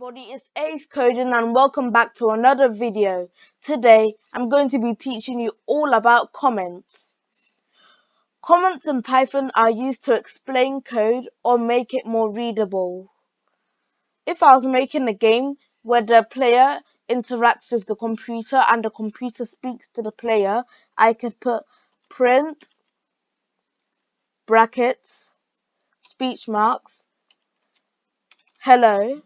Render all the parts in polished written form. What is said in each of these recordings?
everybody, it's Ace Coding and welcome back to another video. Today I'm going to be teaching you all about comments. Comments in Python are used to explain code or make it more readable. If I was making a game where the player interacts with the computer and the computer speaks to the player, I could put print brackets speech marks hello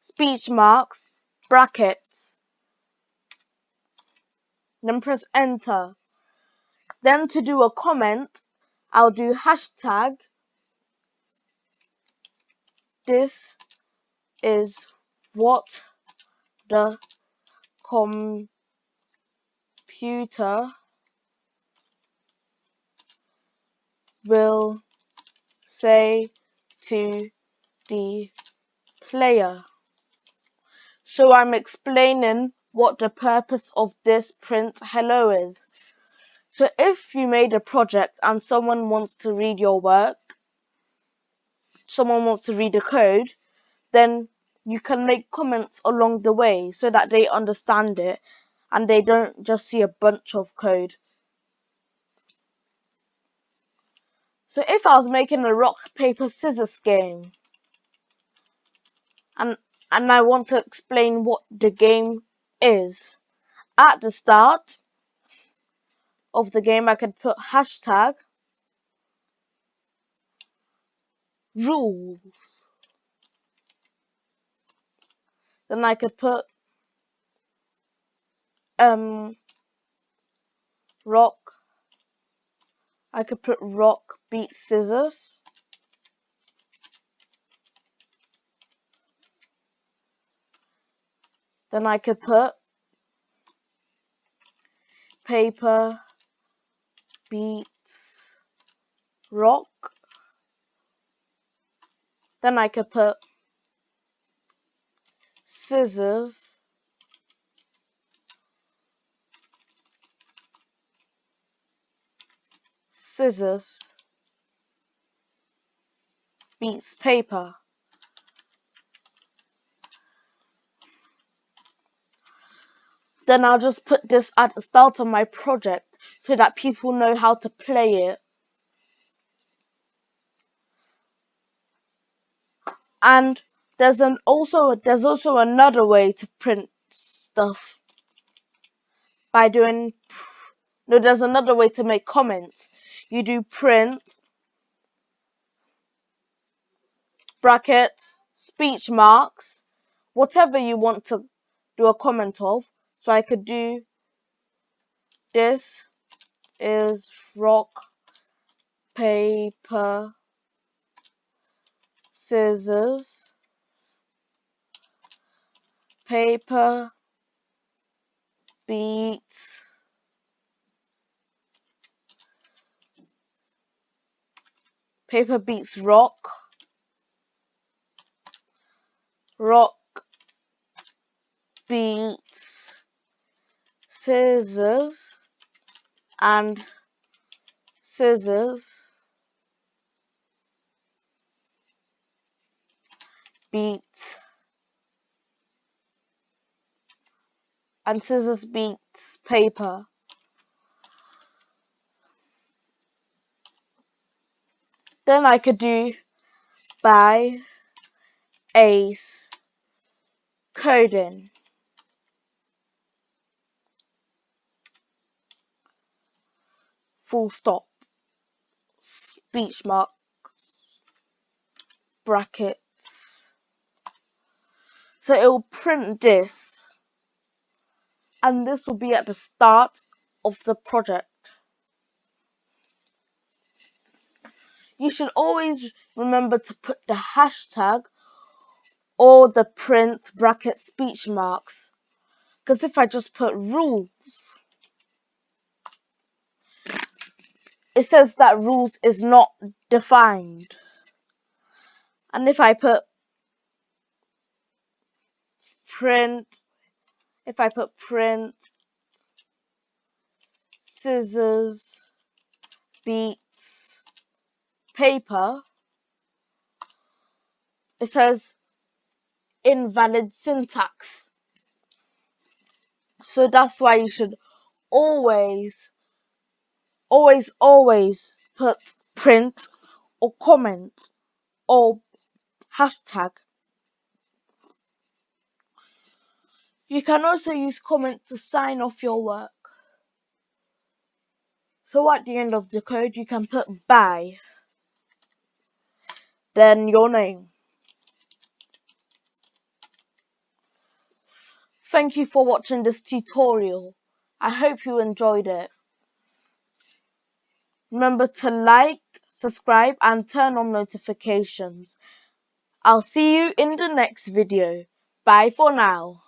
speech marks brackets, then press enter. Then to do a comment, I'll do hashtag this is what the computer will say to the player. So I'm explaining what the purpose of this print hello is. So if you made a project and someone wants to read your work, someone wants to read the code, then you can make comments along the way so that they understand it and they don't just see a bunch of code. So if I was making a rock, paper, scissors game and I want to explain what the game is, at the start of the game I could put hashtag rules. Then I could put rock. I could put rock beats scissors. Then I could put paper beats rock. Then I could put scissors beats paper. Then I'll just put this at the start of my project so that people know how to play it. And there's also another way to print stuff by doing there's another way to make comments. You do print brackets speech marks, whatever you want to do a comment of. So I could do this is rock paper scissors paper beats rock beats scissors and scissors beats paper. Then I could do by Ace Coding. Full stop. Speech marks. Brackets. So it will print this. And this will be at the start of the project. You should always remember to put the hashtag or the print bracket speech marks. Because if I just put rules, it says that rules is not defined. And if I put print scissors beats paper, it says invalid syntax. So that's why you should always put print or comment or hashtag. You can also use comment to sign off your work. So at the end of the code, you can put bye, then your name. Thank you for watching this tutorial. I hope you enjoyed it. Remember to like, subscribe, and turn on notifications. I'll see you in the next video. Bye for now.